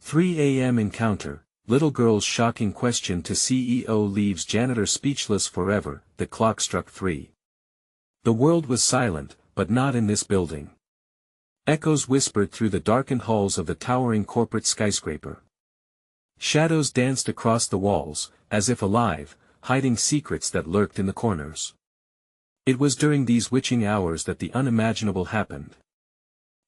3 a.m. encounter, little girl's shocking question to CEO leaves janitor speechless forever. The clock struck 3. The world was silent, but not in this building. Echoes whispered through the darkened halls of the towering corporate skyscraper. Shadows danced across the walls, as if alive, hiding secrets that lurked in the corners. It was during these witching hours that the unimaginable happened.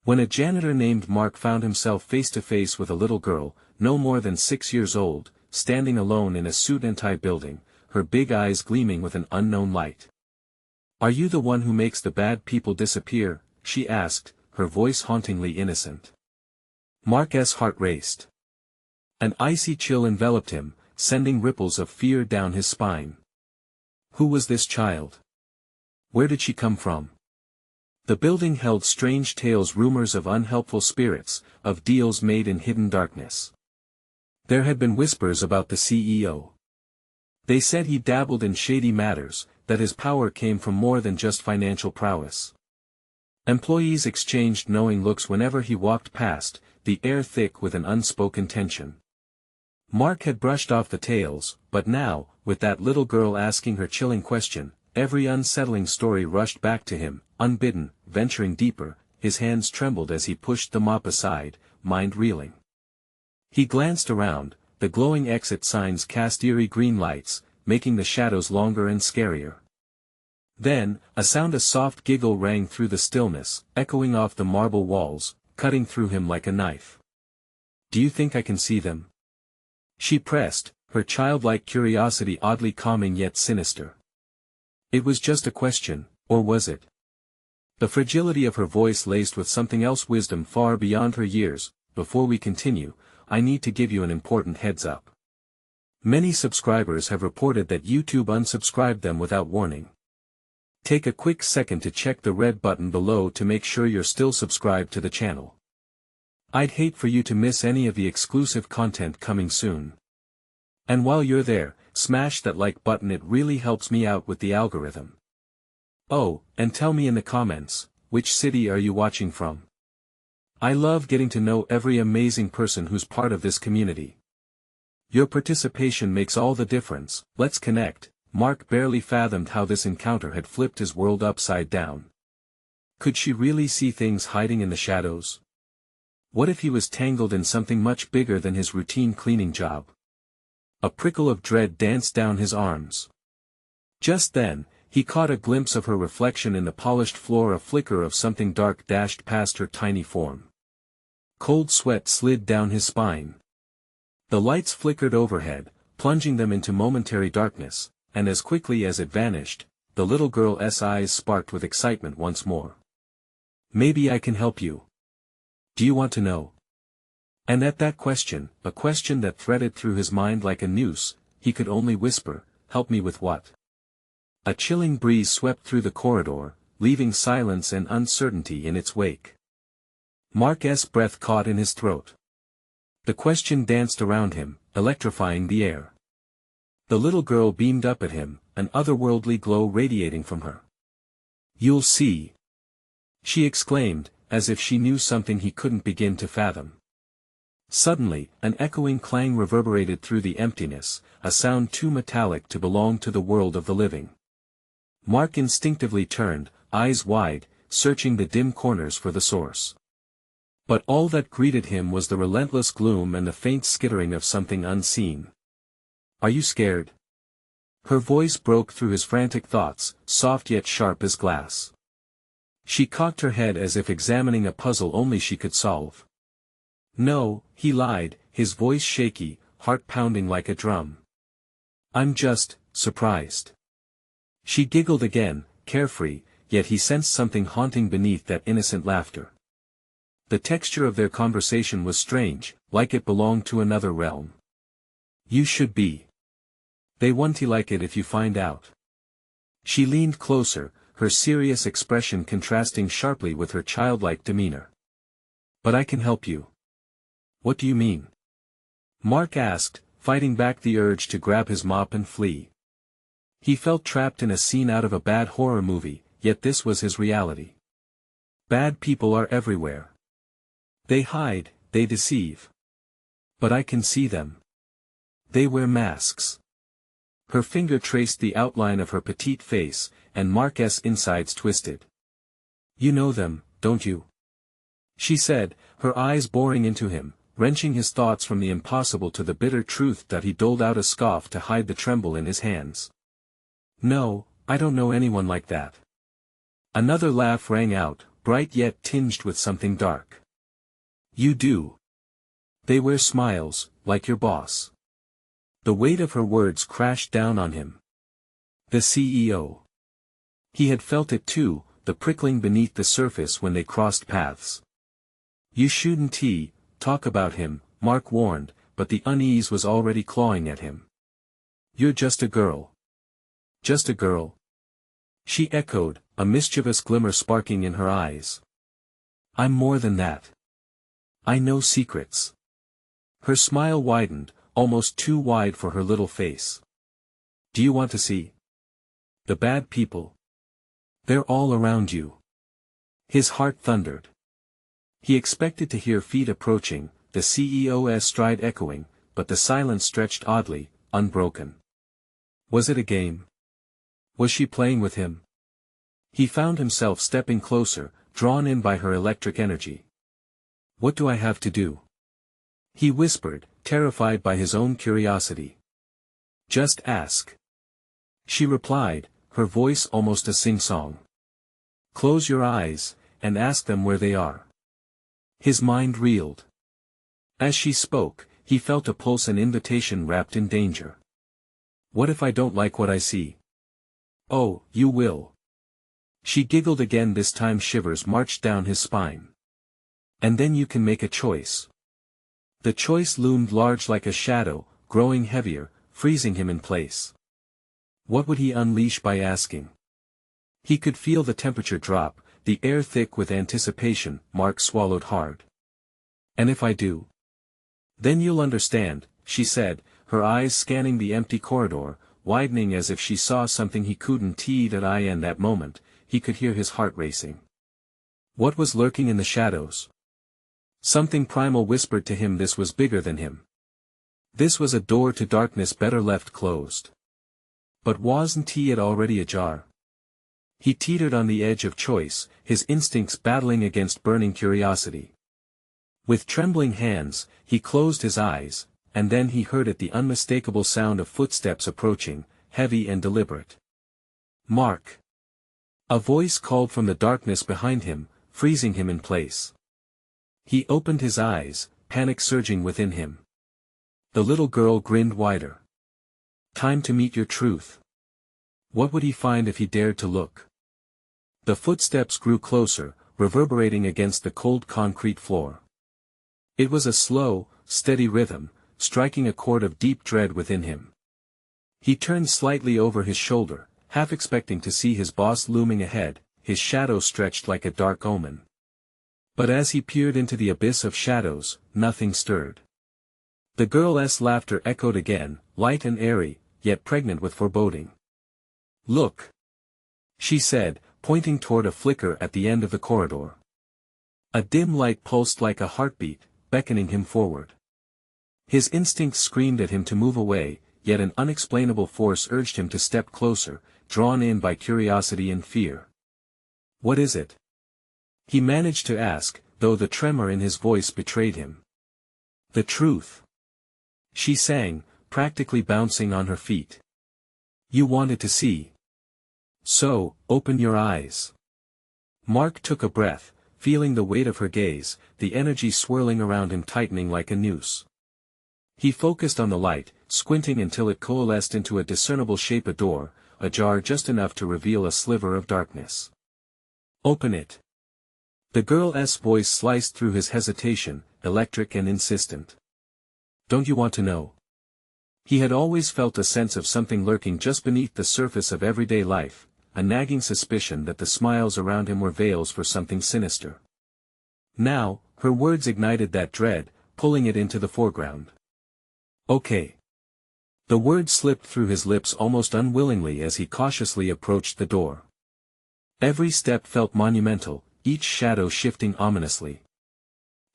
When a janitor named Mark found himself face to face with a little girl, no more than 6 years old, standing alone in a suit and tie building, her big eyes gleaming with an unknown light. "Are you the one who makes the bad people disappear?" she asked, her voice hauntingly innocent. Mark's heart raced. An icy chill enveloped him, sending ripples of fear down his spine. Who was this child? Where did she come from? The building held strange tales, rumors of unhelpful spirits, of deals made in hidden darkness. There had been whispers about the CEO. They said he dabbled in shady matters, that his power came from more than just financial prowess. Employees exchanged knowing looks whenever he walked past, the air thick with an unspoken tension. Mark had brushed off the tales, but now, with that little girl asking her chilling question, every unsettling story rushed back to him, unbidden. Venturing deeper, his hands trembled as he pushed the mop aside, mind reeling. He glanced around, the glowing exit signs cast eerie green lights, making the shadows longer and scarier. Then, a soft giggle rang through the stillness, echoing off the marble walls, cutting through him like a knife. "Do you think I can see them?" she pressed, her childlike curiosity oddly calming yet sinister. It was just a question, or was it? The fragility of her voice laced with something else, wisdom far beyond her years. "Before we continue, I need to give you an important heads up. Many subscribers have reported that YouTube unsubscribed them without warning. Take a quick second to check the red button below to make sure you're still subscribed to the channel. I'd hate for you to miss any of the exclusive content coming soon. And while you're there, smash that like button, it really helps me out with the algorithm. Oh, and tell me in the comments, which city are you watching from? I love getting to know every amazing person who's part of this community. Your participation makes all the difference. Let's connect." Mark barely fathomed how this encounter had flipped his world upside down. Could she really see things hiding in the shadows? What if he was tangled in something much bigger than his routine cleaning job? A prickle of dread danced down his arms. Just then, he caught a glimpse of her reflection in the polished floor. A flicker of something dark dashed past her tiny form. Cold sweat slid down his spine. The lights flickered overhead, plunging them into momentary darkness, and as quickly as it vanished, the little girl's eyes sparked with excitement once more. "Maybe I can help you. Do you want to know?" And at that question, a question that threaded through his mind like a noose, he could only whisper, "Help me with what?" A chilling breeze swept through the corridor, leaving silence and uncertainty in its wake. Mark's breath caught in his throat. The question danced around him, electrifying the air. The little girl beamed up at him, an otherworldly glow radiating from her. "You'll see," she exclaimed, as if she knew something he couldn't begin to fathom. Suddenly, an echoing clang reverberated through the emptiness, a sound too metallic to belong to the world of the living. Mark instinctively turned, eyes wide, searching the dim corners for the source. But all that greeted him was the relentless gloom and the faint skittering of something unseen. "Are you scared?" Her voice broke through his frantic thoughts, soft yet sharp as glass. She cocked her head as if examining a puzzle only she could solve. "No," he lied, his voice shaky, heart pounding like a drum. "I'm just surprised." She giggled again, carefree, yet he sensed something haunting beneath that innocent laughter. The texture of their conversation was strange, like it belonged to another realm. "You should be. They won't like it if you find out." She leaned closer, her serious expression contrasting sharply with her childlike demeanor. "But I can help you." "What do you mean?" Mark asked, fighting back the urge to grab his mop and flee. He felt trapped in a scene out of a bad horror movie, yet this was his reality. Bad people are everywhere. They hide, they deceive. But I can see them. They wear masks. Her finger traced the outline of her petite face, and Mark's insides twisted. You know them, don't you? She said, her eyes boring into him, wrenching his thoughts from the impossible to the bitter truth that he doled out a scoff to hide the tremble in his hands. No, I don't know anyone like that. Another laugh rang out, bright yet tinged with something dark. You do. They wear smiles, like your boss. The weight of her words crashed down on him. The CEO. He had felt it too, the prickling beneath the surface when they crossed paths. You shouldn't talk about him, Mark warned, but the unease was already clawing at him. You're just a girl. Just a girl? She echoed, a mischievous glimmer sparking in her eyes. I'm more than that. I know secrets. Her smile widened, almost too wide for her little face. Do you want to see? The bad people. They're all around you. His heart thundered. He expected to hear feet approaching, the CEO's stride echoing, but the silence stretched oddly, unbroken. Was it a game? Was she playing with him? He found himself stepping closer, drawn in by her electric energy. What do I have to do? He whispered, terrified by his own curiosity. Just ask. She replied, her voice almost a sing-song. Close your eyes, and ask them where they are. His mind reeled. As she spoke, he felt a pulse, an invitation wrapped in danger. What if I don't like what I see? Oh, you will. She giggled again, this time shivers marched down his spine. And then you can make a choice. The choice loomed large like a shadow, growing heavier, freezing him in place. What would he unleash by asking? He could feel the temperature drop, the air thick with anticipation. Mark swallowed hard. And if I do? Then you'll understand, she said, her eyes scanning the empty corridor, widening as if she saw something he couldn't eye, and that moment, he could hear his heart racing. What was lurking in the shadows? Something primal whispered to him this was bigger than him. This was a door to darkness better left closed. But wasn't it already ajar? He teetered on the edge of choice, his instincts battling against burning curiosity. With trembling hands, he closed his eyes, and then he heard it, the unmistakable sound of footsteps approaching, heavy and deliberate. Mark! A voice called from the darkness behind him, freezing him in place. He opened his eyes, panic surging within him. The little girl grinned wider. Time to meet your truth. What would he find if he dared to look? The footsteps grew closer, reverberating against the cold concrete floor. It was a slow, steady rhythm, striking a chord of deep dread within him. He turned slightly over his shoulder, half expecting to see his boss looming ahead, his shadow stretched like a dark omen. But as he peered into the abyss of shadows, nothing stirred. The girl's laughter echoed again, light and airy, yet pregnant with foreboding. Look! She said, pointing toward a flicker at the end of the corridor. A dim light pulsed like a heartbeat, beckoning him forward. His instincts screamed at him to move away, yet an unexplainable force urged him to step closer, drawn in by curiosity and fear. What is it? He managed to ask, though the tremor in his voice betrayed him. The truth. She sang, practically bouncing on her feet. You wanted to see. So, open your eyes. Mark took a breath, feeling the weight of her gaze, the energy swirling around him tightening like a noose. He focused on the light, squinting until it coalesced into a discernible shape, a door, ajar just enough to reveal a sliver of darkness. Open it. The girl's voice sliced through his hesitation, electric and insistent. Don't you want to know? He had always felt a sense of something lurking just beneath the surface of everyday life, a nagging suspicion that the smiles around him were veils for something sinister. Now, her words ignited that dread, pulling it into the foreground. Okay. The words slipped through his lips almost unwillingly as he cautiously approached the door. Every step felt monumental, each shadow shifting ominously.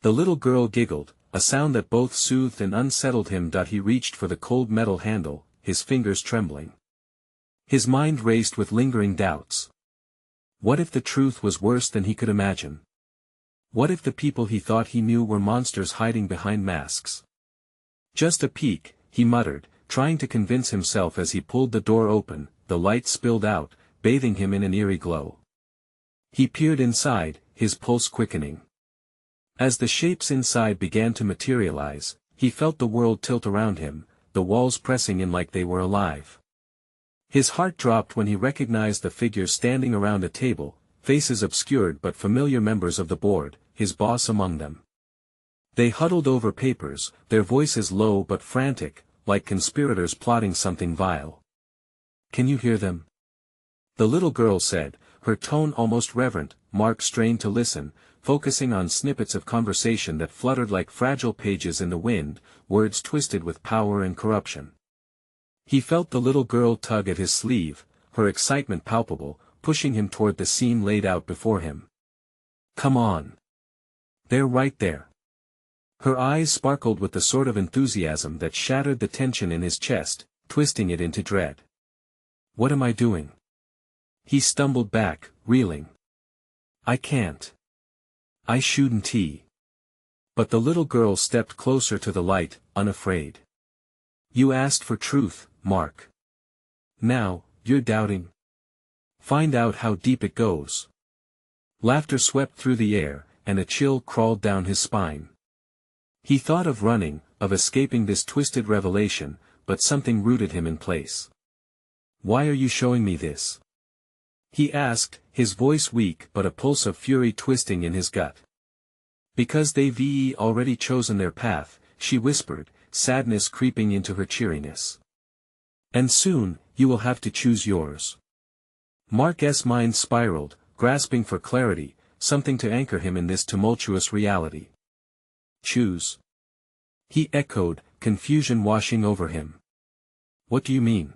The little girl giggled, a sound that both soothed and unsettled him. He reached for the cold metal handle, his fingers trembling. His mind raced with lingering doubts. What if the truth was worse than he could imagine? What if the people he thought he knew were monsters hiding behind masks? Just a peek, he muttered, trying to convince himself as he pulled the door open. The light spilled out, bathing him in an eerie glow. He peered inside, his pulse quickening. As the shapes inside began to materialize, he felt the world tilt around him, the walls pressing in like they were alive. His heart dropped when he recognized the figures standing around a table, faces obscured but familiar members of the board, his boss among them. They huddled over papers, their voices low but frantic, like conspirators plotting something vile. "Can you hear them?" the little girl said, her tone almost reverent. Mark strained to listen, focusing on snippets of conversation that fluttered like fragile pages in the wind, words twisted with power and corruption. He felt the little girl tug at his sleeve, her excitement palpable, pushing him toward the scene laid out before him. "Come on. They're right there." Her eyes sparkled with the sort of enthusiasm that shattered the tension in his chest, twisting it into dread. "What am I doing?" He stumbled back, reeling. "I can't. I shouldn't." But the little girl stepped closer to the light, unafraid. "You asked for truth, Mark. Now, you're doubting. Find out how deep it goes." Laughter swept through the air, and a chill crawled down his spine. He thought of running, of escaping this twisted revelation, but something rooted him in place. "Why are you showing me this?" he asked, his voice weak but a pulse of fury twisting in his gut. "Because they've already chosen their path," she whispered, sadness creeping into her cheeriness. "And soon, you will have to choose yours." Mark's mind spiraled, grasping for clarity, something to anchor him in this tumultuous reality. "Choose?" he echoed, confusion washing over him. "What do you mean?"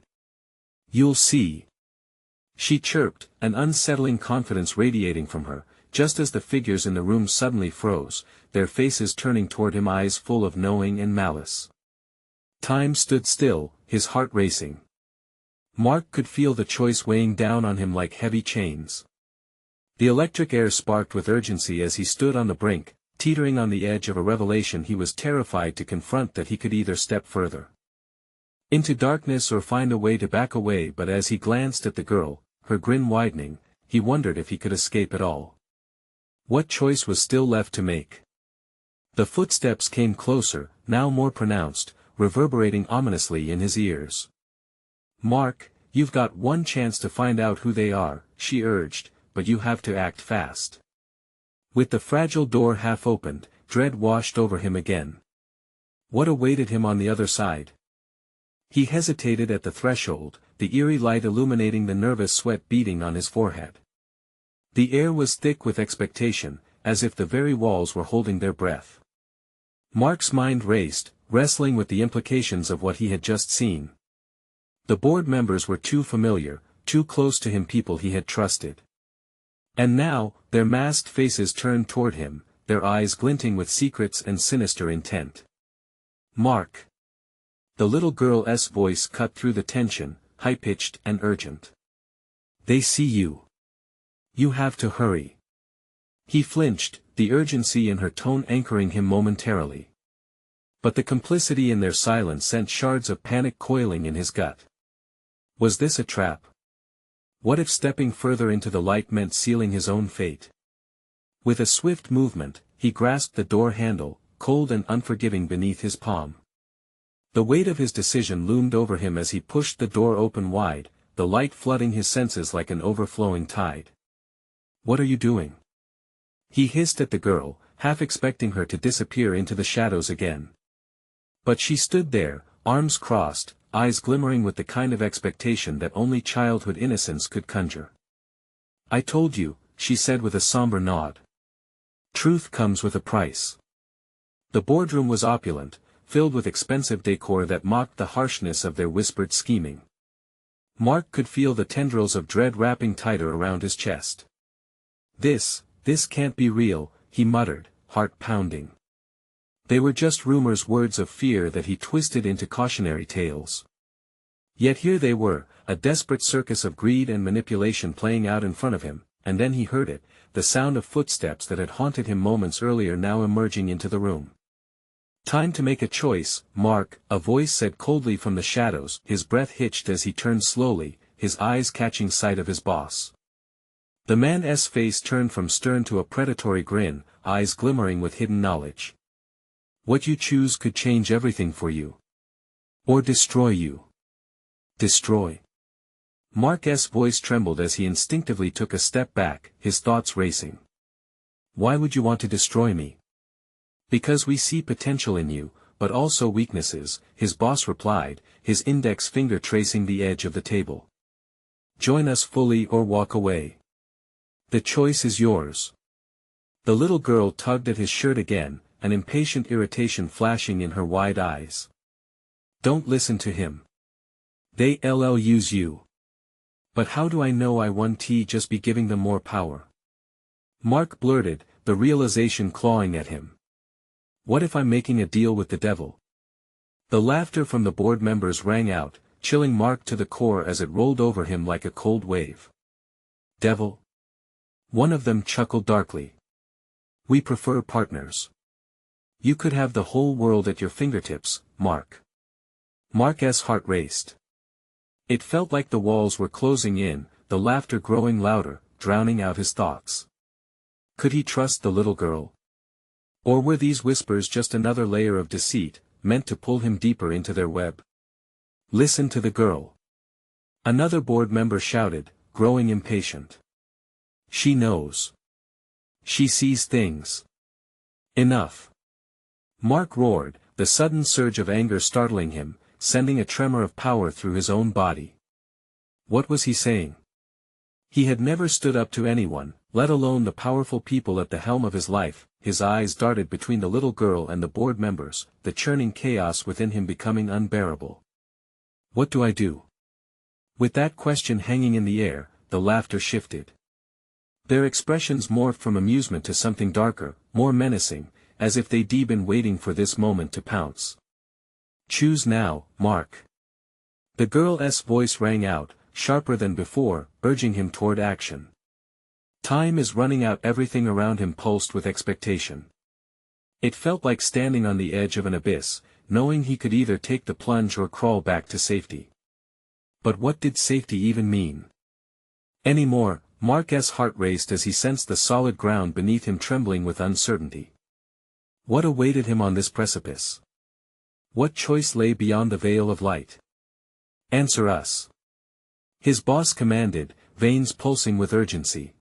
"You'll see," she chirped, an unsettling confidence radiating from her, just as the figures in the room suddenly froze, their faces turning toward him, eyes full of knowing and malice. Time stood still, his heart racing. Mark could feel the choice weighing down on him like heavy chains. The electric air sparked with urgency as he stood on the brink, teetering on the edge of a revelation he was terrified to confront. That he could either step further into darkness or find a way to back away. But as he glanced at the girl, her grin widening, he wondered if he could escape at all. What choice was still left to make? The footsteps came closer, now more pronounced, reverberating ominously in his ears. "Mark, you've got one chance to find out who they are," she urged, "but you have to act fast." With the fragile door half opened, dread washed over him again. What awaited him on the other side? He hesitated at the threshold, the eerie light illuminating the nervous sweat beading on his forehead. The air was thick with expectation, as if the very walls were holding their breath. Mark's mind raced, wrestling with the implications of what he had just seen. The board members were too familiar, too close to him, people he had trusted. And now, their masked faces turned toward him, their eyes glinting with secrets and sinister intent. "Mark." The little girl's voice cut through the tension, high-pitched and urgent. "They see you. You have to hurry." He flinched, the urgency in her tone anchoring him momentarily. But the complicity in their silence sent shards of panic coiling in his gut. Was this a trap? What if stepping further into the light meant sealing his own fate? With a swift movement, he grasped the door handle, cold and unforgiving beneath his palm. The weight of his decision loomed over him as he pushed the door open wide, the light flooding his senses like an overflowing tide. "What are you doing?" he hissed at the girl, half expecting her to disappear into the shadows again. But she stood there, arms crossed, eyes glimmering with the kind of expectation that only childhood innocence could conjure. "I told you," she said with a somber nod. "Truth comes with a price." The boardroom was opulent, filled with expensive decor that mocked the harshness of their whispered scheming. Mark could feel the tendrils of dread wrapping tighter around his chest. This can't be real," he muttered, heart pounding. They were just rumors, words of fear that he twisted into cautionary tales. Yet here they were, a desperate circus of greed and manipulation playing out in front of him, and then he heard it, the sound of footsteps that had haunted him moments earlier now emerging into the room. "Time to make a choice, Mark," a voice said coldly from the shadows. His breath hitched as he turned slowly, his eyes catching sight of his boss. The man's face turned from stern to a predatory grin, eyes glimmering with hidden knowledge. "What you choose could change everything for you. Or destroy you." "Destroy?" Mark's voice trembled as he instinctively took a step back, his thoughts racing. "Why would you want to destroy me?" "Because we see potential in you, but also weaknesses," his boss replied, his index finger tracing the edge of the table. "Join us fully or walk away. The choice is yours." The little girl tugged at his shirt again, an impatient irritation flashing in her wide eyes. "Don't listen to him. They'll use you." "But how do I know I won't just be giving them more power?" Mark blurted, the realization clawing at him. "What if I'm making a deal with the devil?" The laughter from the board members rang out, chilling Mark to the core as it rolled over him like a cold wave. "Devil?" One of them chuckled darkly. "We prefer partners. You could have the whole world at your fingertips, Mark." Mark's heart raced. It felt like the walls were closing in, the laughter growing louder, drowning out his thoughts. Could he trust the little girl? Or were these whispers just another layer of deceit, meant to pull him deeper into their web? "Listen to the girl," another board member shouted, growing impatient. "She knows. She sees things." "Enough!" Mark roared, the sudden surge of anger startling him, sending a tremor of power through his own body. What was he saying? He had never stood up to anyone, let alone the powerful people at the helm of his life. His eyes darted between the little girl and the board members, the churning chaos within him becoming unbearable. "What do I do?" With that question hanging in the air, the laughter shifted. Their expressions morphed from amusement to something darker, more menacing, as if they'd been waiting for this moment to pounce. "Choose now, Mark." The girl's voice rang out, sharper than before, urging him toward action. Time is running out. Everything around him pulsed with expectation. It felt like standing on the edge of an abyss, knowing he could either take the plunge or crawl back to safety. But what did safety even mean? Anymore, Mark's heart raced as he sensed the solid ground beneath him trembling with uncertainty. What awaited him on this precipice? What choice lay beyond the veil of light? "Answer us," his boss commanded, veins pulsing with urgency.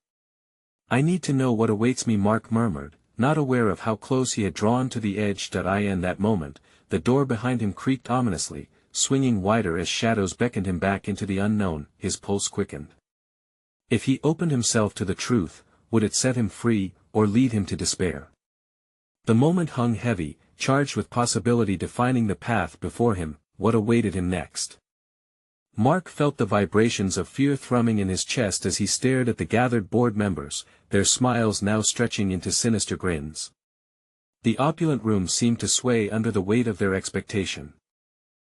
"I need to know what awaits me," Mark murmured, not aware of how close he had drawn to the edge. In that moment, the door behind him creaked ominously, swinging wider as shadows beckoned him back into the unknown. His pulse quickened. If he opened himself to the truth, would it set him free, or lead him to despair? The moment hung heavy, charged with possibility defining the path before him. What awaited him next? Mark felt the vibrations of fear thrumming in his chest as he stared at the gathered board members, their smiles now stretching into sinister grins. The opulent room seemed to sway under the weight of their expectation.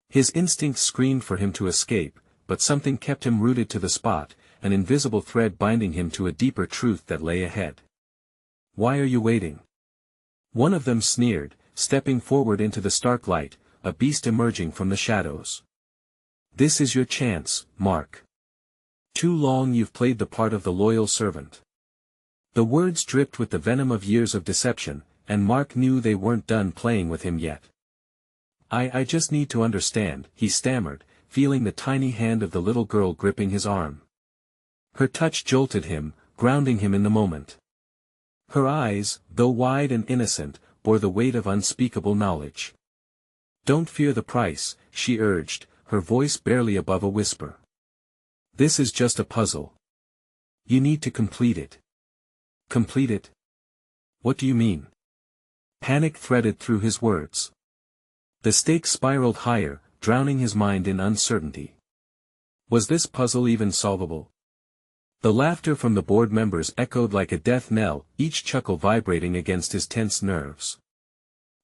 His instincts screamed for him to escape, but something kept him rooted to the spot, an invisible thread binding him to a deeper truth that lay ahead. "Why are you waiting?" One of them sneered, stepping forward into the stark light, a beast emerging from the shadows. "This is your chance, Mark. Too long you've played the part of the loyal servant." The words dripped with the venom of years of deception, and Mark knew they weren't done playing with him yet. I just need to understand," he stammered, feeling the tiny hand of the little girl gripping his arm. Her touch jolted him, grounding him in the moment. Her eyes, though wide and innocent, bore the weight of unspeakable knowledge. "Don't fear the price," she urged, her voice barely above a whisper. "This is just a puzzle. You need to complete it." "Complete it? What do you mean?" Panic threaded through his words. The stakes spiraled higher, drowning his mind in uncertainty. Was this puzzle even solvable? The laughter from the board members echoed like a death knell, each chuckle vibrating against his tense nerves.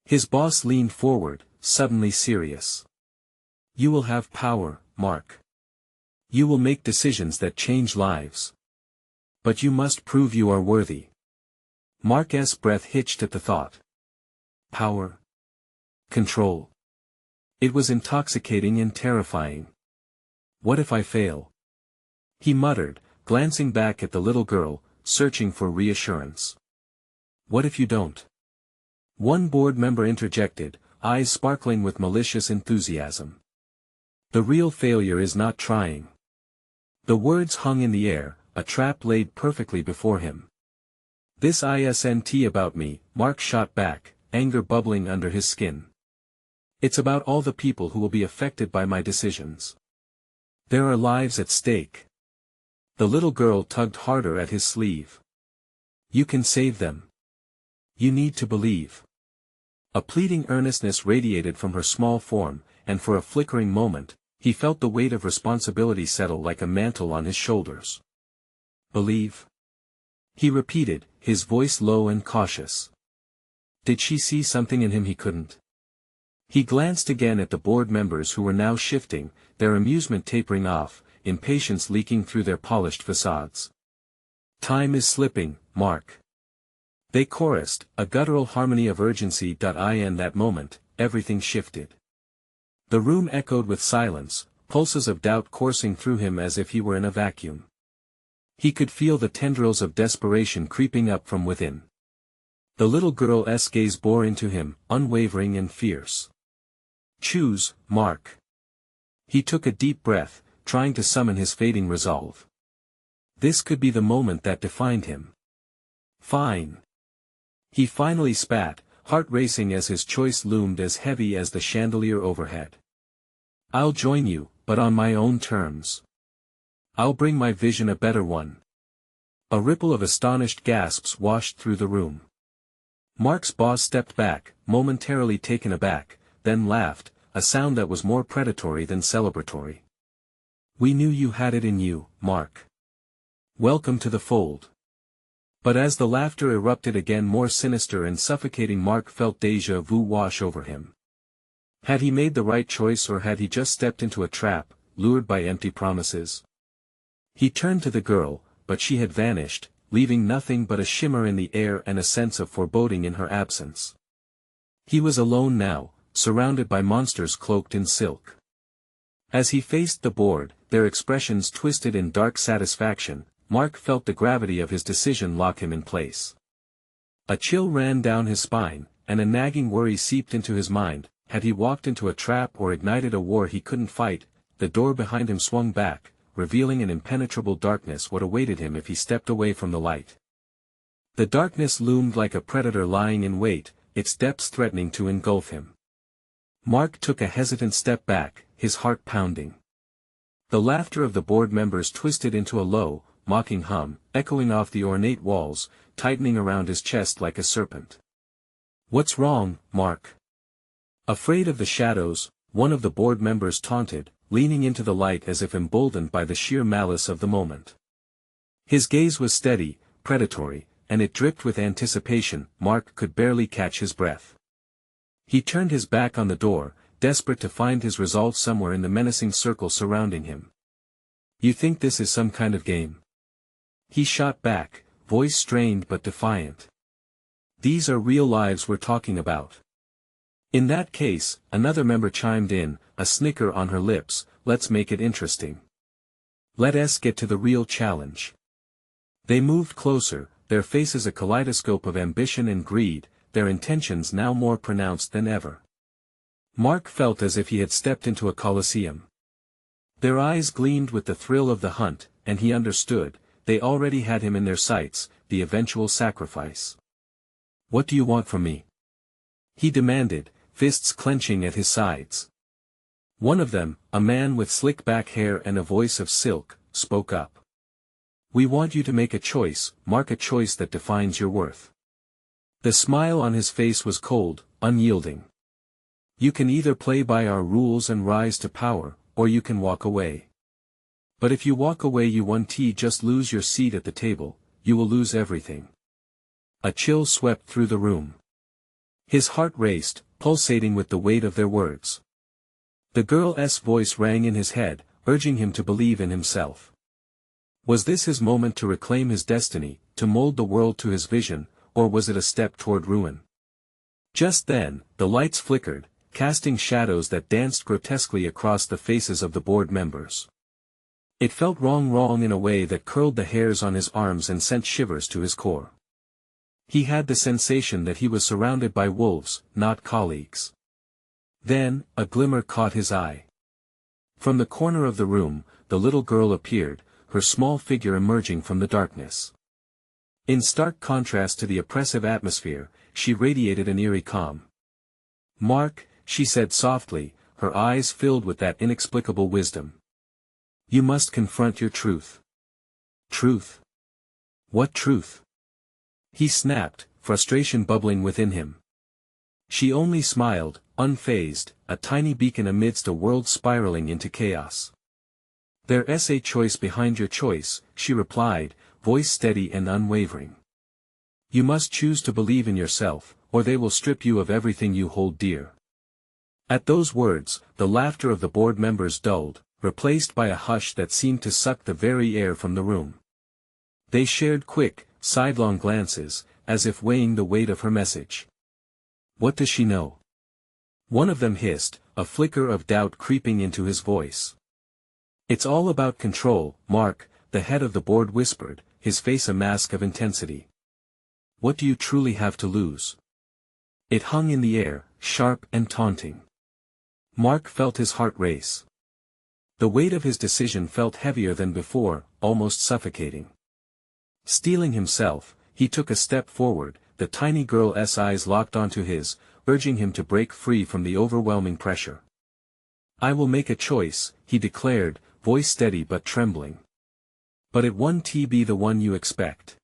His boss leaned forward, suddenly serious. You will have power, Mark. You will make decisions that change lives. But you must prove you are worthy. Mark's breath hitched at the thought. Power. Control. It was intoxicating and terrifying. What if I fail? He muttered, glancing back at the little girl, searching for reassurance. What if you don't? One board member interjected, eyes sparkling with malicious enthusiasm. The real failure is not trying. The words hung in the air, a trap laid perfectly before him. This isn't about me, Mark shot back, anger bubbling under his skin. It's about all the people who will be affected by my decisions. There are lives at stake. The little girl tugged harder at his sleeve. You can save them. You need to believe. A pleading earnestness radiated from her small form, and for a flickering moment, he felt the weight of responsibility settle like a mantle on his shoulders. Believe? He repeated, his voice low and cautious. Did she see something in him he couldn't? He glanced again at the board members who were now shifting, their amusement tapering off, impatience leaking through their polished facades. Time is slipping, Mark. They chorused, a guttural harmony of urgency. In that moment, everything shifted. The room echoed with silence, pulses of doubt coursing through him as if he were in a vacuum. He could feel the tendrils of desperation creeping up from within. The little girl's gaze bore into him, unwavering and fierce. Choose, Mark. He took a deep breath, trying to summon his fading resolve. This could be the moment that defined him. Fine. He finally spat, heart racing as his choice loomed as heavy as the chandelier overhead. I'll join you, but on my own terms. I'll bring my vision a better one. A ripple of astonished gasps washed through the room. Mark's boss stepped back, momentarily taken aback, then laughed, a sound that was more predatory than celebratory. We knew you had it in you, Mark. Welcome to the fold. But as the laughter erupted again more sinister and suffocating, Mark felt déjà vu wash over him. Had he made the right choice, or had he just stepped into a trap, lured by empty promises? He turned to the girl, but she had vanished, leaving nothing but a shimmer in the air and a sense of foreboding in her absence. He was alone now, surrounded by monsters cloaked in silk. As he faced the board, their expressions twisted in dark satisfaction, Mark felt the gravity of his decision lock him in place. A chill ran down his spine, and a nagging worry seeped into his mind. Had he walked into a trap or ignited a war he couldn't fight? The door behind him swung back, revealing in impenetrable darkness what awaited him if he stepped away from the light. The darkness loomed like a predator lying in wait, its depths threatening to engulf him. Mark took a hesitant step back, his heart pounding. The laughter of the board members twisted into a low, mocking hum, echoing off the ornate walls, tightening around his chest like a serpent. What's wrong, Mark? Afraid of the shadows, one of the board members taunted, leaning into the light as if emboldened by the sheer malice of the moment. His gaze was steady, predatory, and it dripped with anticipation. Mark could barely catch his breath. He turned his back on the door, desperate to find his resolve somewhere in the menacing circle surrounding him. You think this is some kind of game? He shot back, voice strained but defiant. These are real lives we're talking about. In that case, another member chimed in, a snicker on her lips, let's make it interesting. Let us get to the real challenge. They moved closer, their faces a kaleidoscope of ambition and greed, their intentions now more pronounced than ever. Mark felt as if he had stepped into a coliseum. Their eyes gleamed with the thrill of the hunt, and he understood, they already had him in their sights, the eventual sacrifice. What do you want from me? He demanded, fists clenching at his sides. One of them, a man with slick back hair and a voice of silk, spoke up. We want you to make a choice, Mark, a choice that defines your worth. The smile on his face was cold, unyielding. You can either play by our rules and rise to power, or you can walk away. But if you walk away you won't just lose your seat at the table, you will lose everything. A chill swept through the room. His heart raced, pulsating with the weight of their words. The girl's voice rang in his head, urging him to believe in himself. Was this his moment to reclaim his destiny, to mold the world to his vision, or was it a step toward ruin? Just then, the lights flickered, casting shadows that danced grotesquely across the faces of the board members. It felt wrong in a way that curled the hairs on his arms and sent shivers to his core. He had the sensation that he was surrounded by wolves, not colleagues. Then, a glimmer caught his eye. From the corner of the room, the little girl appeared, her small figure emerging from the darkness. In stark contrast to the oppressive atmosphere, she radiated an eerie calm. "Mark," she said softly, her eyes filled with that inexplicable wisdom. "You must confront your truth." "Truth? What truth?" he snapped, frustration bubbling within him. She only smiled, unfazed, a tiny beacon amidst a world spiraling into chaos. "There's a choice behind your choice," she replied, voice steady and unwavering. "You must choose to believe in yourself, or they will strip you of everything you hold dear." At those words, the laughter of the board members dulled, replaced by a hush that seemed to suck the very air from the room. They shared quick, sidelong glances, as if weighing the weight of her message. "What does she know?" one of them hissed, a flicker of doubt creeping into his voice. "It's all about control, Mark," the head of the board whispered, his face a mask of intensity. "What do you truly have to lose?" It hung in the air, sharp and taunting. Mark felt his heart race. The weight of his decision felt heavier than before, almost suffocating. Steeling himself, he took a step forward, the tiny girl's eyes locked onto his, urging him to break free from the overwhelming pressure. "I will make a choice," he declared, voice steady but trembling. "But it won't be the one you expect."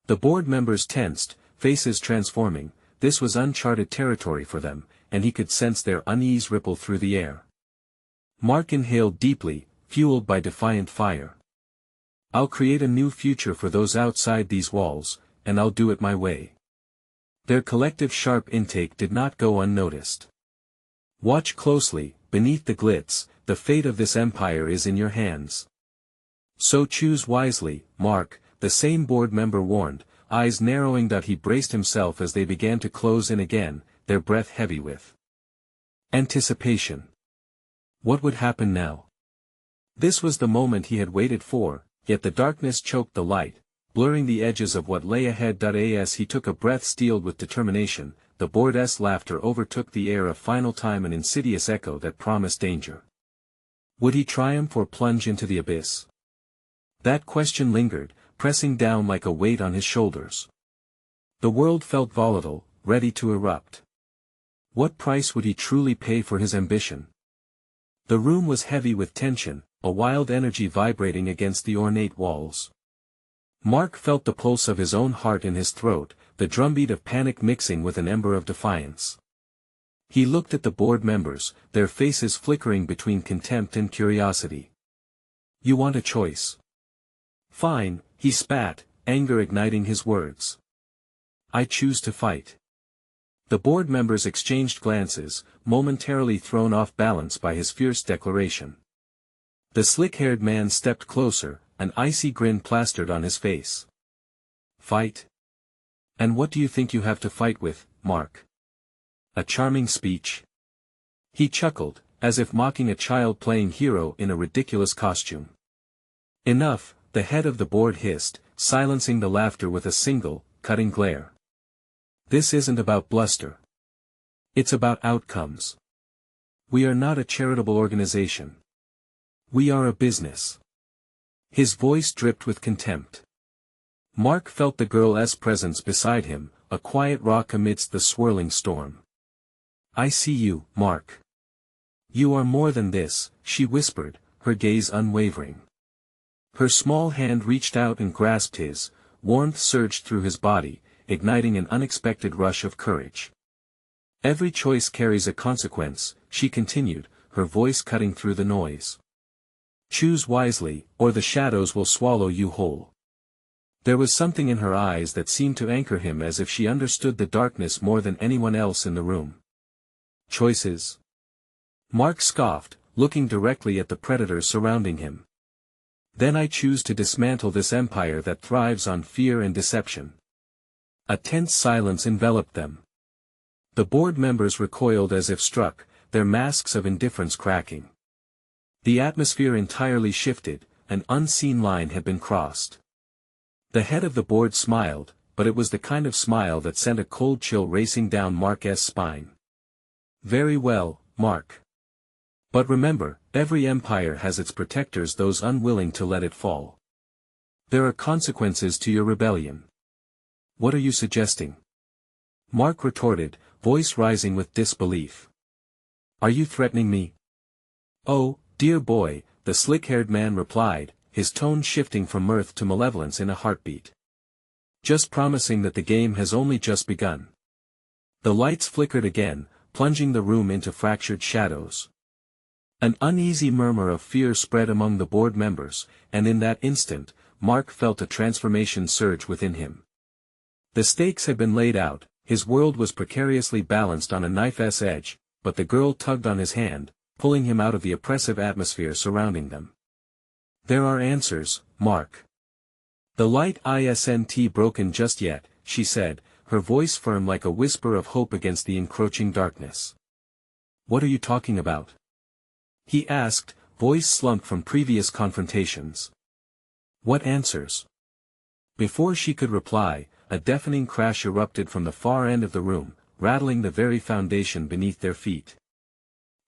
The board members tensed, faces transforming. This was uncharted territory for them, and he could sense their unease ripple through the air. Mark inhaled deeply, fueled by defiant fire. "I'll create a new future for those outside these walls, and I'll do it my way." Their collective sharp intake did not go unnoticed. "Watch closely, beneath the glitz, the fate of this empire is in your hands. So choose wisely, Mark," the same board member warned, eyes narrowing. He braced himself as they began to close in again, their breath heavy with anticipation. What would happen now? This was the moment he had waited for, yet the darkness choked the light, blurring the edges of what lay ahead. As he took a breath steeled with determination, the board's laughter overtook the air a final time, an insidious echo that promised danger. Would he triumph or plunge into the abyss? That question lingered, pressing down like a weight on his shoulders. The world felt volatile, ready to erupt. What price would he truly pay for his ambition? The room was heavy with tension, a wild energy vibrating against the ornate walls. Mark felt the pulse of his own heart in his throat, the drumbeat of panic mixing with an ember of defiance. He looked at the board members, their faces flickering between contempt and curiosity. "You want a choice? Fine," he spat, anger igniting his words. "I choose to fight." The board members exchanged glances, momentarily thrown off balance by his fierce declaration. The slick-haired man stepped closer, an icy grin plastered on his face. "Fight? And what do you think you have to fight with, Mark? A charming speech?" He chuckled, as if mocking a child playing hero in a ridiculous costume. "Enough," the head of the board hissed, silencing the laughter with a single, cutting glare. "This isn't about bluster. It's about outcomes. We are not a charitable organization. We are a business." His voice dripped with contempt. Mark felt the girl's presence beside him, a quiet rock amidst the swirling storm. "I see you, Mark. You are more than this," she whispered, her gaze unwavering. Her small hand reached out and grasped his, warmth surged through his body, igniting an unexpected rush of courage. "Every choice carries a consequence," she continued, her voice cutting through the noise. "Choose wisely, or the shadows will swallow you whole." There was something in her eyes that seemed to anchor him as if she understood the darkness more than anyone else in the room. Choices? Mark scoffed, looking directly at the predators surrounding him. Then I choose to dismantle this empire that thrives on fear and deception. A tense silence enveloped them. The board members recoiled as if struck, their masks of indifference cracking. The atmosphere entirely shifted, an unseen line had been crossed. The head of the board smiled, but it was the kind of smile that sent a cold chill racing down Mark's spine. Very well, Mark. But remember, every empire has its protectors, those unwilling to let it fall. There are consequences to your rebellion. What are you suggesting? Mark retorted, voice rising with disbelief. Are you threatening me? Oh, dear boy, the slick-haired man replied, his tone shifting from mirth to malevolence in a heartbeat. Just promising that the game has only just begun. The lights flickered again, plunging the room into fractured shadows. An uneasy murmur of fear spread among the board members, and in that instant, Mark felt a transformation surge within him. The stakes had been laid out, his world was precariously balanced on a knife's edge, but the girl tugged on his hand, pulling him out of the oppressive atmosphere surrounding them. There are answers, Mark. The light isn't broken just yet, she said, her voice firm like a whisper of hope against the encroaching darkness. What are you talking about? He asked, voice slumped from previous confrontations. What answers? Before she could reply, a deafening crash erupted from the far end of the room, rattling the very foundation beneath their feet.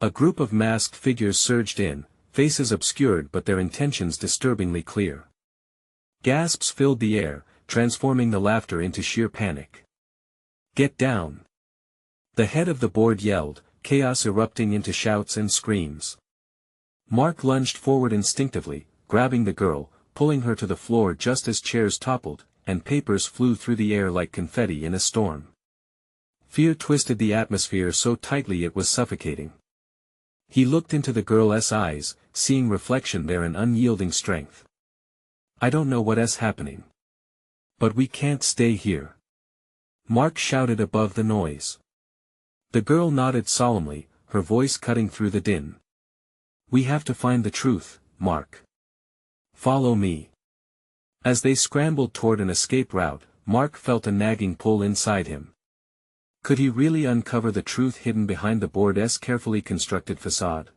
A group of masked figures surged in, faces obscured but their intentions disturbingly clear. Gasps filled the air, transforming the laughter into sheer panic. Get down! The head of the board yelled, chaos erupting into shouts and screams. Mark lunged forward instinctively, grabbing the girl, pulling her to the floor just as chairs toppled, and papers flew through the air like confetti in a storm. Fear twisted the atmosphere so tightly it was suffocating. He looked into the girl's eyes, seeing reflection there in unyielding strength. I don't know what's happening. But we can't stay here. Mark shouted above the noise. The girl nodded solemnly, her voice cutting through the din. We have to find the truth, Mark. Follow me. As they scrambled toward an escape route, Mark felt a nagging pull inside him. Could he really uncover the truth hidden behind the board's carefully constructed facade?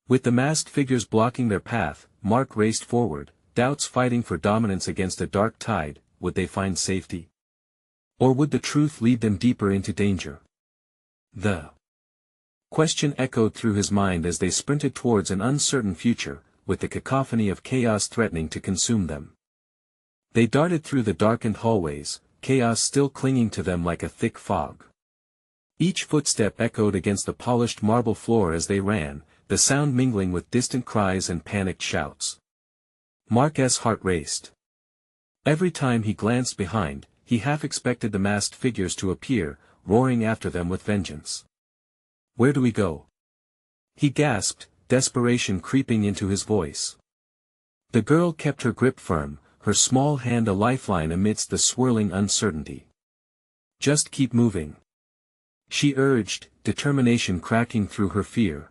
With the masked figures blocking their path, Mark raced forward, doubts fighting for dominance against a dark tide. Would they find safety? Or would the truth lead them deeper into danger? The question echoed through his mind as they sprinted towards an uncertain future, with the cacophony of chaos threatening to consume them. They darted through the darkened hallways, chaos still clinging to them like a thick fog. Each footstep echoed against the polished marble floor as they ran, the sound mingling with distant cries and panicked shouts. Mark's heart raced. Every time he glanced behind, he half expected the masked figures to appear, roaring after them with vengeance. Where do we go? He gasped, desperation creeping into his voice. The girl kept her grip firm, her small hand a lifeline amidst the swirling uncertainty. Just keep moving. She urged, determination cracking through her fear.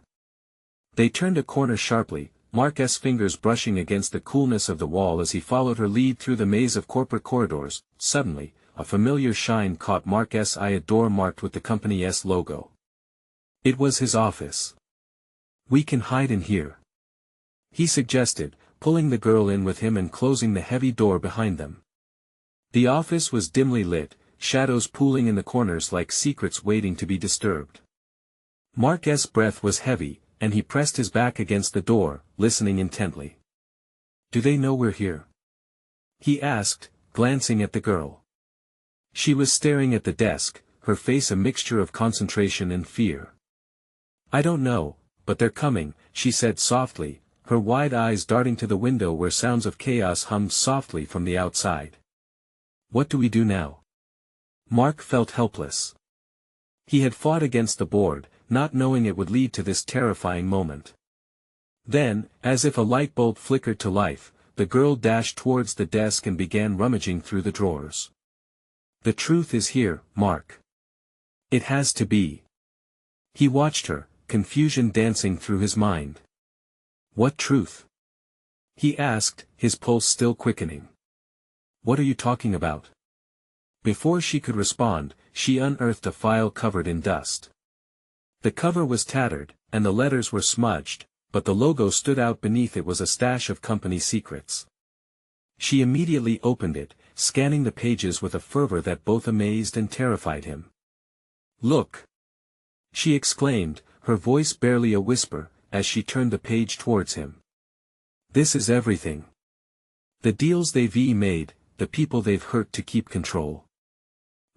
They turned a corner sharply, Mark's fingers brushing against the coolness of the wall as he followed her lead through the maze of corporate corridors. Suddenly, a familiar shine caught Mark's eye, a door marked with the company's logo. It was his office. We can hide in here, he suggested, pulling the girl in with him and closing the heavy door behind them. The office was dimly lit, shadows pooling in the corners like secrets waiting to be disturbed. Mark's breath was heavy, and he pressed his back against the door, listening intently. Do they know we're here? He asked, glancing at the girl. She was staring at the desk, her face a mixture of concentration and fear. I don't know, but they're coming, she said softly, her wide eyes darting to the window where sounds of chaos hummed softly from the outside. What do we do now? Mark felt helpless. He had fought against the board, not knowing it would lead to this terrifying moment. Then, as if a light bulb flickered to life, the girl dashed towards the desk and began rummaging through the drawers. The truth is here, Mark. It has to be. He watched her, confusion dancing through his mind. What truth? He asked, his pulse still quickening. What are you talking about? Before she could respond, she unearthed a file covered in dust. The cover was tattered, and the letters were smudged, but the logo stood out beneath. It was a stash of company secrets. She immediately opened it, scanning the pages with a fervor that both amazed and terrified him. Look! She exclaimed, her voice barely a whisper, as she turned the page towards him. This is everything. The deals they've made, the people they've hurt to keep control.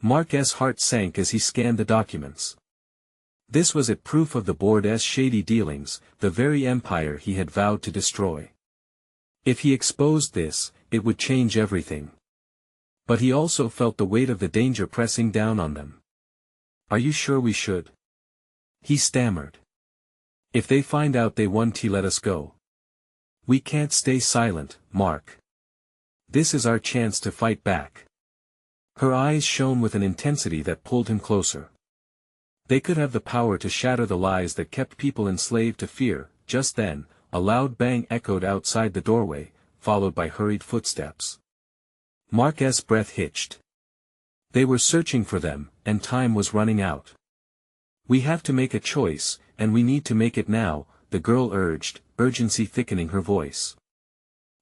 Mark's heart sank as he scanned the documents. This was it, proof of the board's shady dealings, the very empire he had vowed to destroy. If he exposed this, it would change everything. But he also felt the weight of the danger pressing down on them. Are you sure we should? He stammered. If they find out they won, let us go. We can't stay silent, Mark. This is our chance to fight back. Her eyes shone with an intensity that pulled him closer. They could have the power to shatter the lies that kept people enslaved to fear. Just then, a loud bang echoed outside the doorway, followed by hurried footsteps. Mark's breath hitched. They were searching for them, and time was running out. We have to make a choice, and we need to make it now, the girl urged, urgency thickening her voice.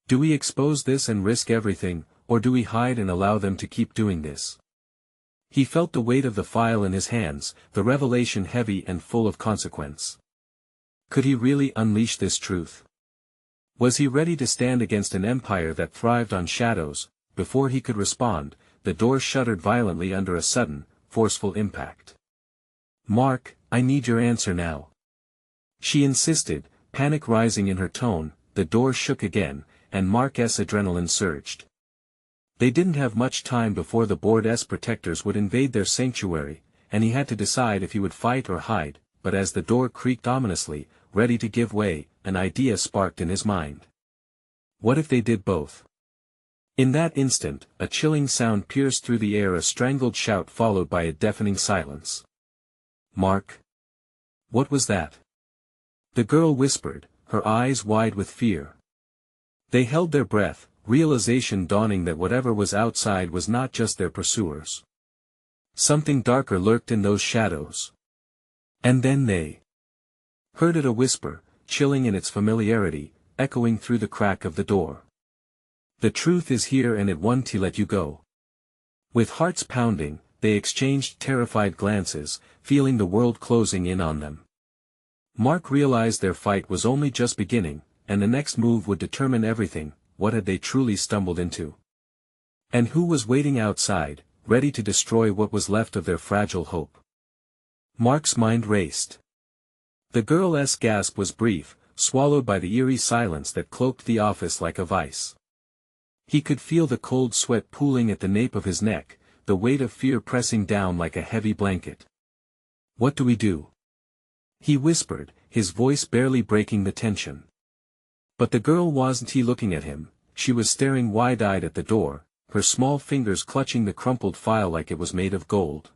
Do we expose this and risk everything, or do we hide and allow them to keep doing this? He felt the weight of the file in his hands, the revelation heavy and full of consequence. Could he really unleash this truth? Was he ready to stand against an empire that thrived on shadows? Before he could respond, the door shuddered violently under a sudden, forceful impact. Mark, I need your answer now. She insisted, panic rising in her tone. The door shook again, and Mark's adrenaline surged. They didn't have much time before the board's protectors would invade their sanctuary, and he had to decide if he would fight or hide. But as the door creaked ominously, ready to give way, an idea sparked in his mind. What if they did both? In that instant, a chilling sound pierced through the air, a strangled shout followed by a deafening silence. Mark? What was that? The girl whispered, her eyes wide with fear. They held their breath, realization dawning that whatever was outside was not just their pursuers. Something darker lurked in those shadows. And then they heard it, a whisper, chilling in its familiarity, echoing through the crack of the door. The truth is here, and it won't let you go. With hearts pounding, they exchanged terrified glances, feeling the world closing in on them. Mark realized their fight was only just beginning, and the next move would determine everything. What had they truly stumbled into? And who was waiting outside, ready to destroy what was left of their fragile hope? Mark's mind raced. The girl's gasp was brief, swallowed by the eerie silence that cloaked the office like a vice. He could feel the cold sweat pooling at the nape of his neck, the weight of fear pressing down like a heavy blanket. What do we do? He whispered, his voice barely breaking the tension. But the girl wasn't looking at him. She was staring wide-eyed at the door, her small fingers clutching the crumpled file like it was made of gold.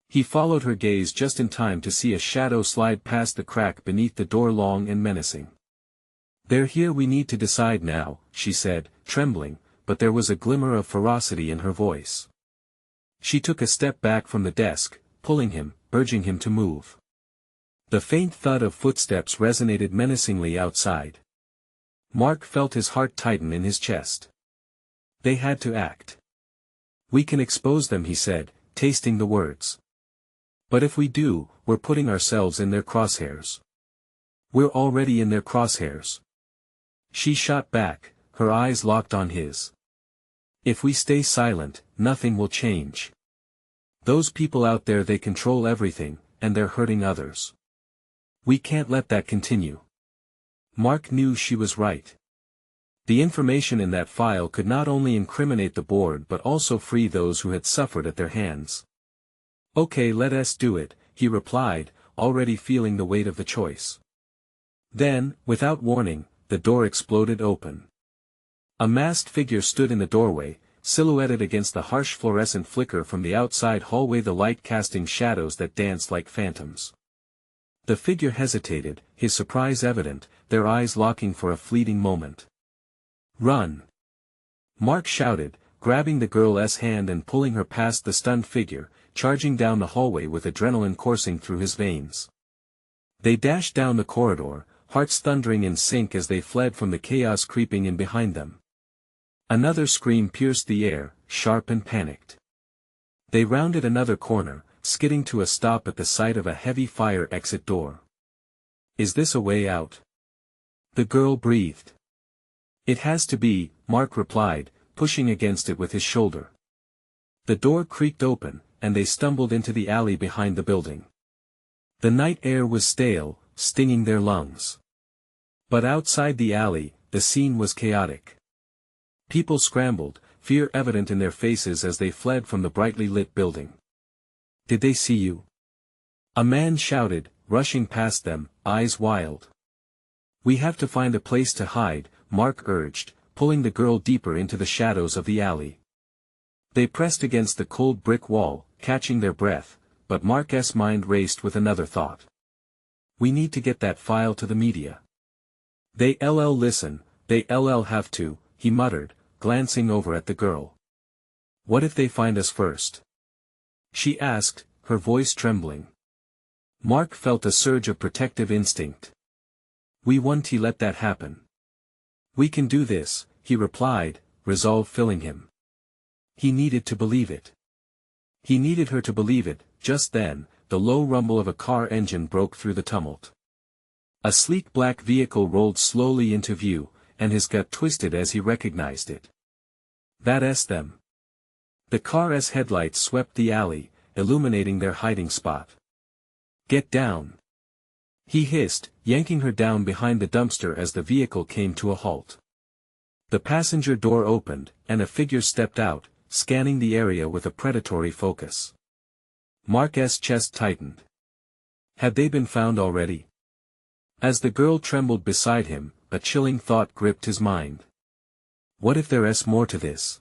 He followed her gaze just in time to see a shadow slide past the crack beneath the door, long and menacing. They're here, we need to decide now, she said, trembling, but there was a glimmer of ferocity in her voice. She took a step back from the desk, pulling him, urging him to move. The faint thud of footsteps resonated menacingly outside. Mark felt his heart tighten in his chest. They had to act. We can expose them, he said, tasting the words. But if we do, we're putting ourselves in their crosshairs. We're already in their crosshairs. She shot back, her eyes locked on his. If we stay silent, nothing will change. Those people out there, they control everything, and they're hurting others. We can't let that continue. Mark knew she was right. The information in that file could not only incriminate the board but also free those who had suffered at their hands. Okay, let us do it, he replied, already feeling the weight of the choice. Then, without warning, the door exploded open. A masked figure stood in the doorway, silhouetted against the harsh fluorescent flicker from the outside hallway, the light casting shadows that danced like phantoms. The figure hesitated, his surprise evident, their eyes locking for a fleeting moment. "Run!" Mark shouted, grabbing the girl's hand and pulling her past the stunned figure, charging down the hallway with adrenaline coursing through his veins. They dashed down the corridor, hearts thundering in sync as they fled from the chaos creeping in behind them. Another scream pierced the air, sharp and panicked. They rounded another corner, skidding to a stop at the sight of a heavy fire exit door. "Is this a way out?" the girl breathed. "It has to be," Mark replied, pushing against it with his shoulder. The door creaked open, and they stumbled into the alley behind the building. The night air was stale, stinging their lungs. But outside the alley, the scene was chaotic. People scrambled, fear evident in their faces as they fled from the brightly lit building. "Did they see you?" a man shouted, rushing past them, eyes wild. "We have to find a place to hide," Mark urged, pulling the girl deeper into the shadows of the alley. They pressed against the cold brick wall, catching their breath, but Mark's mind raced with another thought. "We need to get that file to the media. They'll listen, they'll have to," he muttered, glancing over at the girl. "What if they find us first?" she asked, her voice trembling. Mark felt a surge of protective instinct. "We won't let that happen. We can do this," he replied, resolve filling him. He needed to believe it. He needed her to believe it. Just then, the low rumble of a car engine broke through the tumult. A sleek black vehicle rolled slowly into view, and his gut twisted as he recognized it. "That's them." The car's headlights swept the alley, illuminating their hiding spot. "Get down!" he hissed, yanking her down behind the dumpster as the vehicle came to a halt. The passenger door opened, and a figure stepped out, scanning the area with a predatory focus. Mark's chest tightened. Had they been found already? As the girl trembled beside him, a chilling thought gripped his mind. What if there's more to this?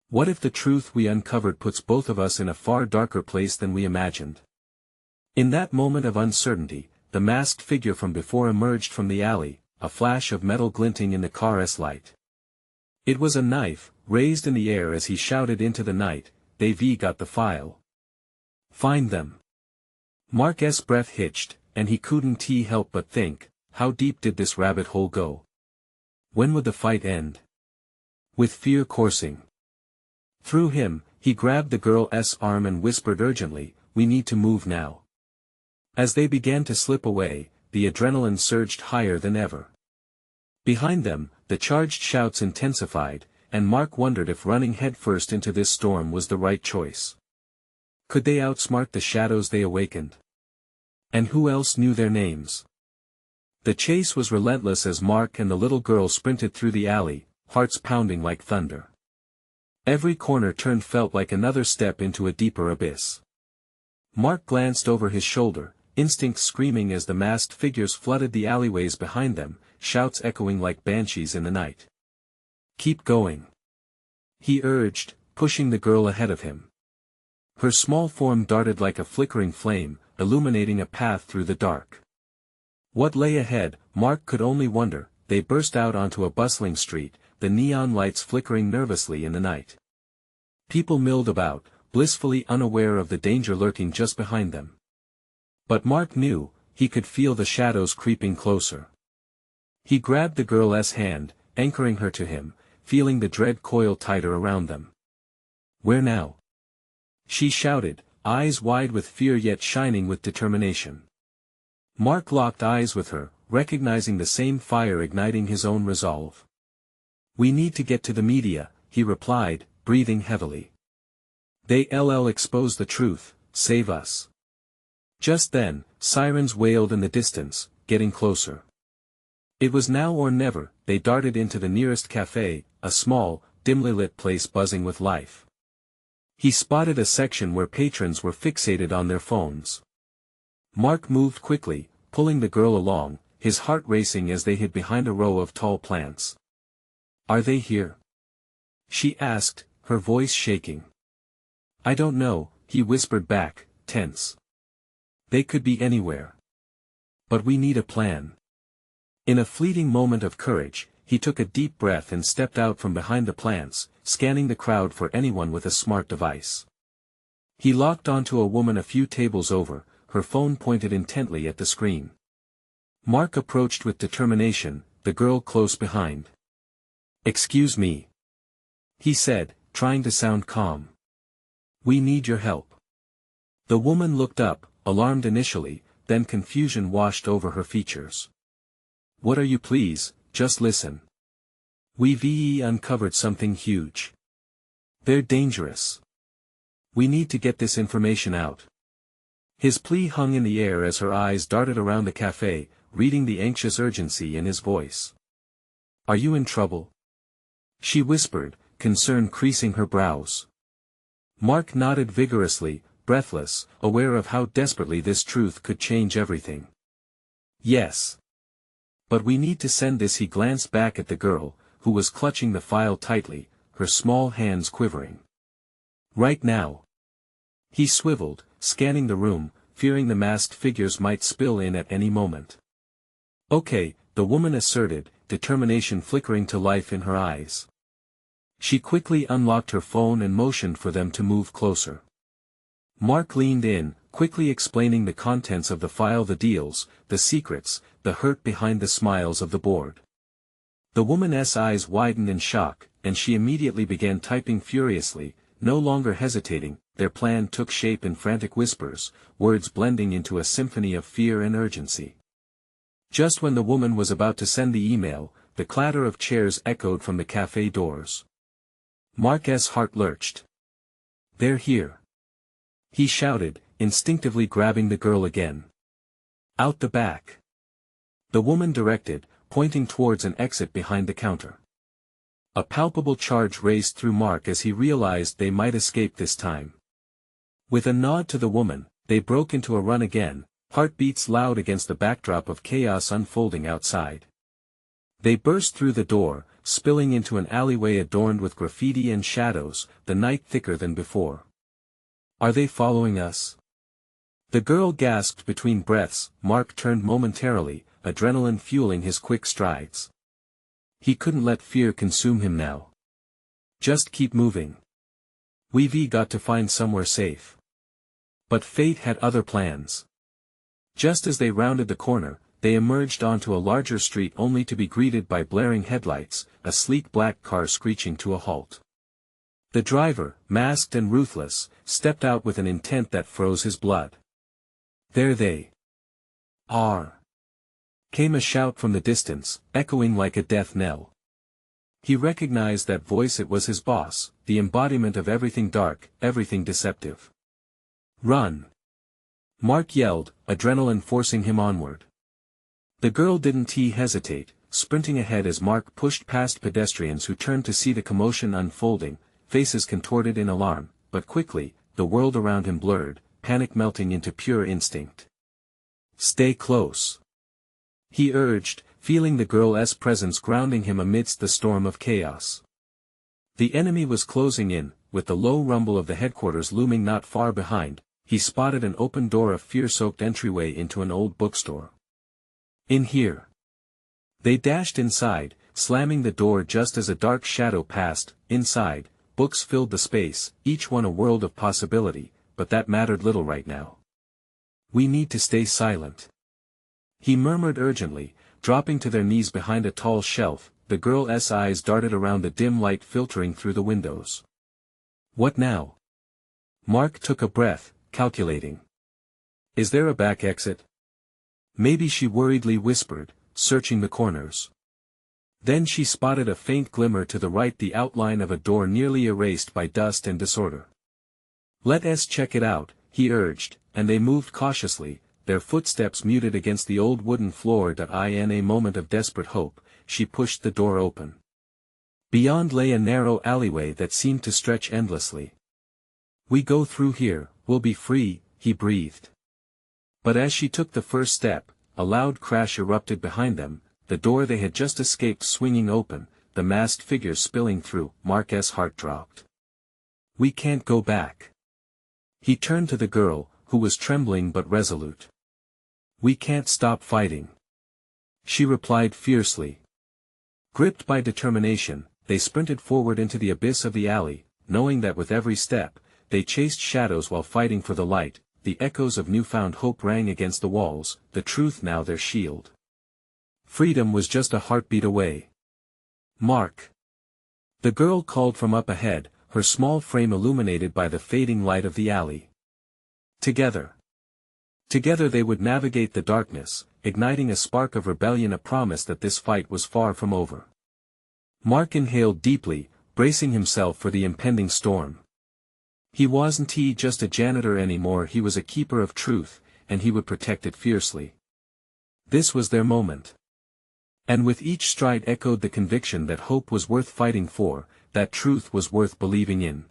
What if the truth we uncovered puts both of us in a far darker place than we imagined? In that moment of uncertainty, the masked figure from before emerged from the alley, a flash of metal glinting in the car's light. It was a knife, raised in the air as he shouted into the night, "They've got the file. Find them." Mark's breath hitched, and he couldn't help but think, how deep did this rabbit hole go? When would the fight end? With fear coursing through him, he grabbed the girl's arm and whispered urgently, "We need to move now." As they began to slip away, the adrenaline surged higher than ever. Behind them, the charged shouts intensified, and Mark wondered if running headfirst into this storm was the right choice. Could they outsmart the shadows they awakened? And who else knew their names? The chase was relentless as Mark and the little girl sprinted through the alley, hearts pounding like thunder. Every corner turn felt like another step into a deeper abyss. Mark glanced over his shoulder, instinct screaming as the masked figures flooded the alleyways behind them, shouts echoing like banshees in the night. "Keep going," he urged, pushing the girl ahead of him. Her small form darted like a flickering flame, illuminating a path through the dark. What lay ahead, Mark could only wonder. They burst out onto a bustling street, the neon lights flickering nervously in the night. People milled about, blissfully unaware of the danger lurking just behind them. But Mark knew, he could feel the shadows creeping closer. He grabbed the girl's hand, anchoring her to him, feeling the dread coil tighter around them. "Where now?" she shouted, eyes wide with fear yet shining with determination. Mark locked eyes with her, recognizing the same fire igniting his own resolve. "We need to get to the media," he replied, breathing heavily. "They'll expose the truth, save us." Just then, sirens wailed in the distance, getting closer. It was now or never. They darted into the nearest cafe, a small, dimly lit place buzzing with life. He spotted a section where patrons were fixated on their phones. Mark moved quickly, pulling the girl along, his heart racing as they hid behind a row of tall plants. Are they here? She asked, her voice shaking. I don't know, he whispered back, tense. They could be anywhere. But we need a plan. In a fleeting moment of courage, he took a deep breath and stepped out from behind the plants, scanning the crowd for anyone with a smart device. He locked onto a woman a few tables over, her phone pointed intently at the screen. Mark approached with determination, the girl close behind. Excuse me, he said, trying to sound calm. We need your help. The woman looked up, alarmed initially, then confusion washed over her features. What are you, please? Just listen. We've uncovered something huge. They're dangerous. We need to get this information out. His plea hung in the air as her eyes darted around the cafe, reading the anxious urgency in his voice. Are you in trouble? She whispered, concern creasing her brows. Mark nodded vigorously, breathless, aware of how desperately this truth could change everything. Yes. But we need to send this. He glanced back at the girl, who was clutching the file tightly, her small hands quivering. Right now. He swiveled, scanning the room, fearing the masked figures might spill in at any moment. Okay, the woman asserted, determination flickering to life in her eyes. She quickly unlocked her phone and motioned for them to move closer. Mark leaned in, quickly explaining the contents of the file, the deals, the secrets, the hurt behind the smiles of the board. The woman's eyes widened in shock, and she immediately began typing furiously, no longer hesitating. Their plan took shape in frantic whispers, words blending into a symphony of fear and urgency. Just when the woman was about to send the email, the clatter of chairs echoed from the cafe doors. Mark's heart lurched. They're here. He shouted, instinctively grabbing the girl again. Out the back. The woman directed, pointing towards an exit behind the counter. A palpable charge raced through Mark as he realized they might escape this time. With a nod to the woman, they broke into a run again, heartbeats loud against the backdrop of chaos unfolding outside. They burst through the door, spilling into an alleyway adorned with graffiti and shadows, the night thicker than before. Are they following us? The girl gasped between breaths. Mark turned momentarily, adrenaline fueling his quick strides. He couldn't let fear consume him now. Just keep moving. We've got to find somewhere safe. But fate had other plans. Just as they rounded the corner, they emerged onto a larger street only to be greeted by blaring headlights, a sleek black car screeching to a halt. The driver, masked and ruthless, stepped out with an intent that froze his blood. There they are. Came a shout from the distance, echoing like a death knell. He recognized that voice. It was his boss, the embodiment of everything dark, everything deceptive. Run! Mark yelled, adrenaline forcing him onward. The girl didn't hesitate, sprinting ahead as Mark pushed past pedestrians who turned to see the commotion unfolding, faces contorted in alarm, but quickly, the world around him blurred, panic melting into pure instinct. Stay close. He urged, feeling the girl's presence grounding him amidst the storm of chaos. The enemy was closing in, with the low rumble of the headquarters looming not far behind. He spotted an open door, a fear-soaked entryway into an old bookstore. In here. They dashed inside, slamming the door just as a dark shadow passed. Inside, books filled the space, each one a world of possibility, but that mattered little right now. We need to stay silent. He murmured urgently, dropping to their knees behind a tall shelf. The girl's eyes darted around the dim light filtering through the windows. What now? Mark took a breath, calculating. Is there a back exit? Maybe, she worriedly whispered, searching the corners. Then she spotted a faint glimmer to the right, the outline of a door nearly erased by dust and disorder. Let's check it out, he urged, and they moved cautiously, their footsteps muted against the old wooden floor. In a moment of desperate hope, she pushed the door open. Beyond lay a narrow alleyway that seemed to stretch endlessly. We go through here, we'll be free, he breathed. But as she took the first step, a loud crash erupted behind them, the door they had just escaped swinging open, the masked figure spilling through. Mark's heart dropped. "We can't go back." He turned to the girl, who was trembling but resolute. "We can't stop fighting," she replied fiercely. Gripped by determination, they sprinted forward into the abyss of the alley, knowing that with every step, they chased shadows while fighting for the light. The echoes of newfound hope rang against the walls, the truth now their shield. Freedom was just a heartbeat away. "Mark!" The girl called from up ahead, her small frame illuminated by the fading light of the alley. Together they would navigate the darkness, igniting a spark of rebellion, a promise that this fight was far from over. Mark inhaled deeply, bracing himself for the impending storm. He wasn't just a janitor anymore, he was a keeper of truth, and he would protect it fiercely. This was their moment. And with each stride echoed the conviction that hope was worth fighting for, that truth was worth believing in.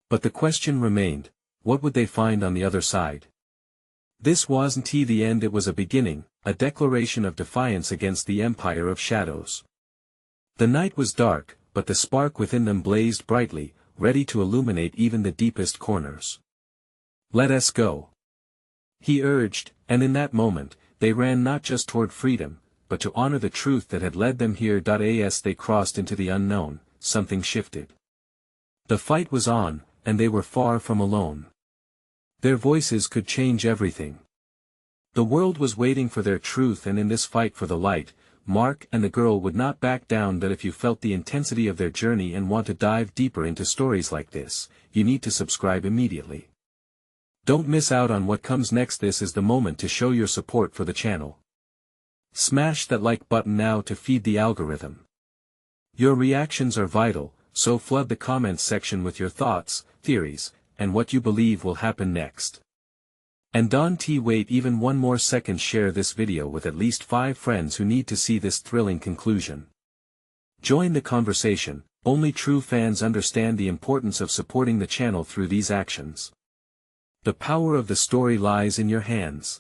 But the question remained, what would they find on the other side? This wasn't the end, it was a beginning, a declaration of defiance against the empire of shadows. The night was dark, but the spark within them blazed brightly, ready to illuminate even the deepest corners. "Let us go," he urged, and in that moment, they ran not just toward freedom, but to honor the truth that had led them here. As they crossed into the unknown, something shifted. The fight was on, and they were far from alone. Their voices could change everything. The world was waiting for their truth, and in this fight for the light, Mark and the girl would not back down. That if you felt the intensity of their journey and want to dive deeper into stories like this, you need to subscribe immediately. Don't miss out on what comes next. This is the moment to show your support for the channel. Smash that like button now to feed the algorithm. Your reactions are vital, so flood the comments section with your thoughts, theories, and what you believe will happen next. And don't wait even one more second, share this video with at least 5 friends who need to see this thrilling conclusion. Join the conversation, only true fans understand the importance of supporting the channel through these actions. The power of the story lies in your hands.